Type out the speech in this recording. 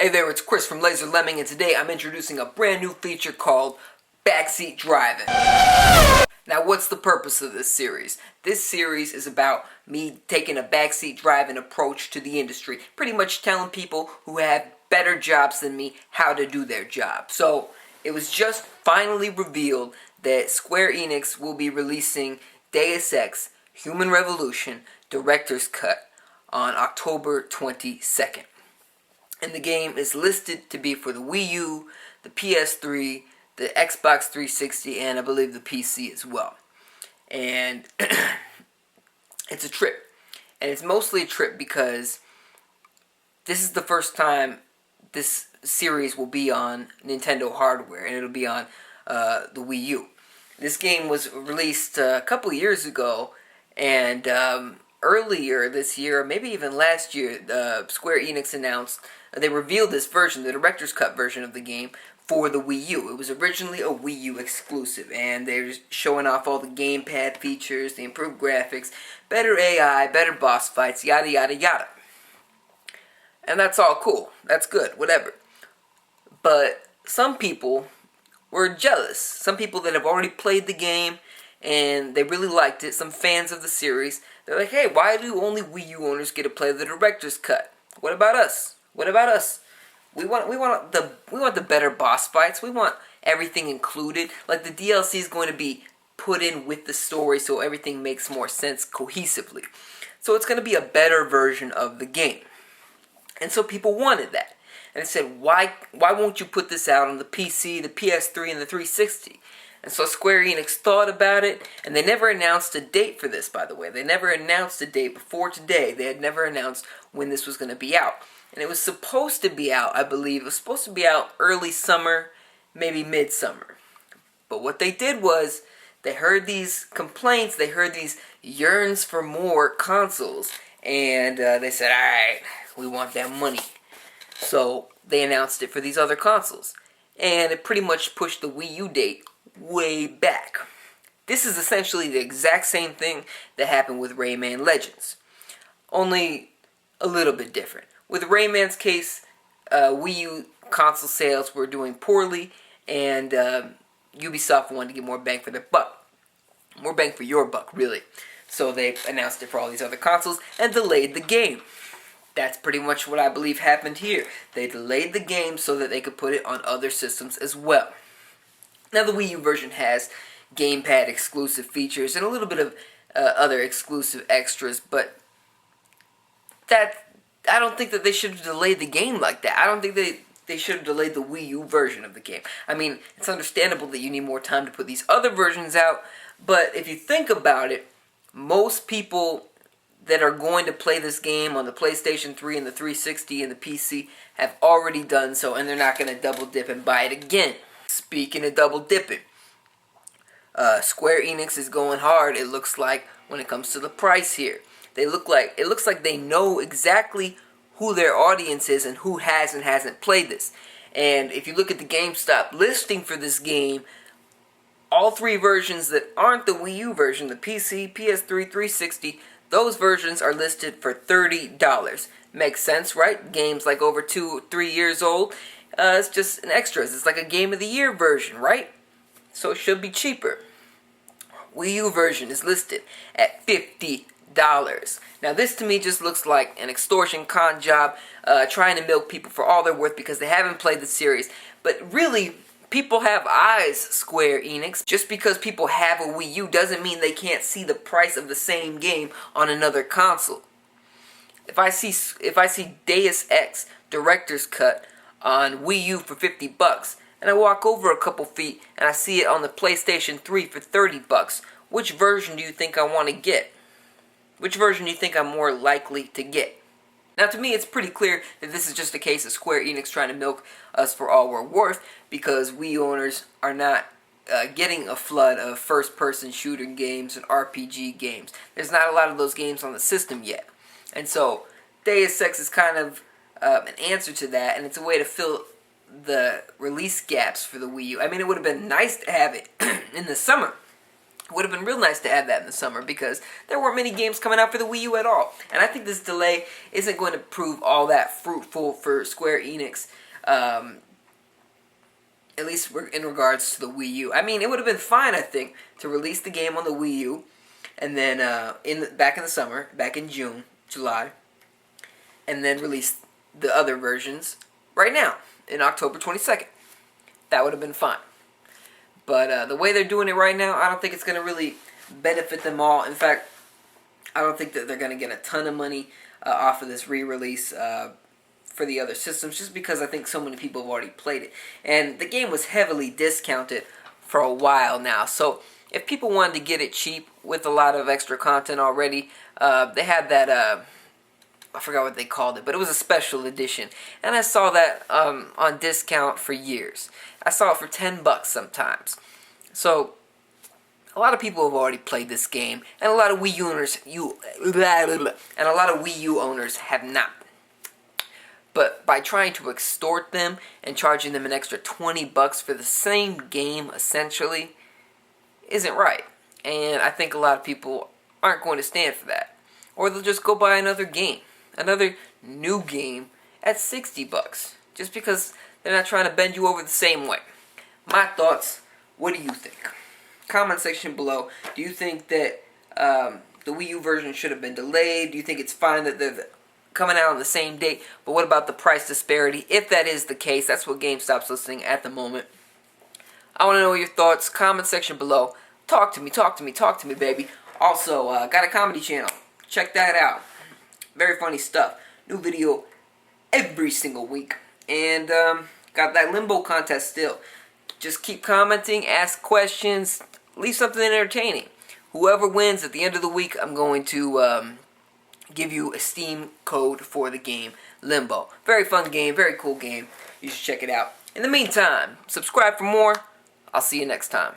Hey there, it's Chris from Laser Lemming, and today I'm introducing a brand new feature called Backseat Driving. Now, what's the purpose of this series? This series is about me taking a backseat driving approach to the industry, pretty much telling people who have better jobs than me how to do their job. So, it was just finally revealed that Square Enix will be releasing Deus Ex Human Revolution Director's Cut on October 22nd. And the game is listed to be for the Wii U, the PS3, the Xbox 360, and I believe the PC as well. And it's a trip. And it's mostly a trip because this is the first time this series will be on Nintendo hardware, and it'll be on the Wii U. This game was released a couple years ago, and earlier this year, maybe even last year, Square Enix announced, they revealed this version, the Director's Cut version of the game, for the Wii U. It was originally a Wii U exclusive, and they're showing off all the gamepad features, the improved graphics, better AI, better boss fights, yada yada yada. And that's all cool. That's good, whatever. But some people were jealous. Some people that have already played the game and they really liked it, some fans of the series, they're like, hey, why do only Wii U owners get to play the Director's Cut? What about us? What about us? We want the better boss fights. We want everything included. Like, the DLC is going to be put in with the story so everything makes more sense cohesively. So it's going to be a better version of the game. And so people wanted that. And they said, why won't you put this out on the PC, the PS3, and the 360? And so Square Enix thought about it, and they never announced a date for this, by the way. They never announced a date before today. They had never announced when this was going to be out. And it was supposed to be out, I believe, it was supposed to be out early summer, maybe midsummer. But what they did was, they heard these complaints, they heard these yearns for more consoles, and they said, alright, we want that money. So they announced it for these other consoles. And it pretty much pushed the Wii U date way back. This is essentially the exact same thing that happened with Rayman Legends, only a little bit different. With Rayman's case, Wii U console sales were doing poorly, and Ubisoft wanted to get more bang for their buck. More bang for your buck, really. So they announced it for all these other consoles and delayed the game. That's pretty much what I believe happened here. They delayed the game so that they could put it on other systems as well. Now, the Wii U version has gamepad exclusive features and a little bit of other exclusive extras, but I don't think that they should have delayed the game like that. I don't think they should have delayed the Wii U version of the game. I mean, it's understandable that you need more time to put these other versions out, but if you think about it, most people that are going to play this game on the PlayStation 3 and the 360 and the PC have already done so, and they're not going to double dip and buy it again. Speaking of double dipping, Square Enix is going hard, it looks like, when it comes to the price here. It looks like they know exactly who their audience is and who has and hasn't played this. And if you look at the GameStop listing for this game, all three versions that aren't the Wii U version, the PC, PS3, 360, those versions are listed for $30. Makes sense, right? Games like over 2 or 3 years old. It's just an extras. It's like a Game of the Year version, right? So it should be cheaper. Wii U version is listed at $50. Now, this to me just looks like an extortion con job, trying to milk people for all they're worth because they haven't played the series. But really, people have eyes, Square Enix. Just because people have a Wii U doesn't mean they can't see the price of the same game on another console. If I see Deus Ex Director's Cut on Wii U for $50, and I walk over a couple feet and I see it on the PlayStation 3 for $30, which version do you think I want to get? Which version do you think I'm more likely to get? Now, to me, it's pretty clear that this is just a case of Square Enix trying to milk us for all we're worth, because Wii owners are not getting a flood of first-person shooter games and RPG games. There's not a lot of those games on the system yet. And so, Deus Ex is kind of an answer to that, and it's a way to fill the release gaps for the Wii U. I mean, it would have been nice to have it in the summer, It would have been real nice to have that in the summer because there weren't many games coming out for the Wii U at all. And I think this delay isn't going to prove all that fruitful for Square Enix, at least in regards to the Wii U. I mean, it would have been fine, I think, to release the game on the Wii U and then back in the summer, back in June, July, and then release the other versions right now, in October 22nd. That would have been fine. But the way they're doing it right now, I don't think it's going to really benefit them all. In fact, I don't think that they're going to get a ton of money off of this re-release for the other systems, just because I think so many people have already played it. And the game was heavily discounted for a while now. So if people wanted to get it cheap with a lot of extra content already, they had that... I forgot what they called it, but it was a special edition. And I saw that on discount for years. I saw it for $10 sometimes. So, a lot of people have already played this game, and a lot of Wii U owners have not. But by trying to extort them and charging them an extra $20 for the same game, essentially, isn't right. And I think a lot of people aren't going to stand for that. Or they'll just go buy another game. Another new game at $60, just because they're not trying to bend you over the same way. My thoughts, what do you think? Comment section below. Do you think that the Wii U version should have been delayed? Do you think it's fine that they're coming out on the same date? But what about the price disparity? If that is the case, that's what GameStop's listing at the moment. I want to know your thoughts. Comment section below. Talk to me, baby. Also, got a comedy channel. Check that out. Very funny stuff. New video every single week. And got that limbo contest still. Just keep commenting, ask questions, leave something entertaining. Whoever wins at the end of the week, I'm going to give you a Steam code for the game Limbo. Very fun game, very cool game. You should check it out. In the meantime, subscribe for more. I'll see you next time.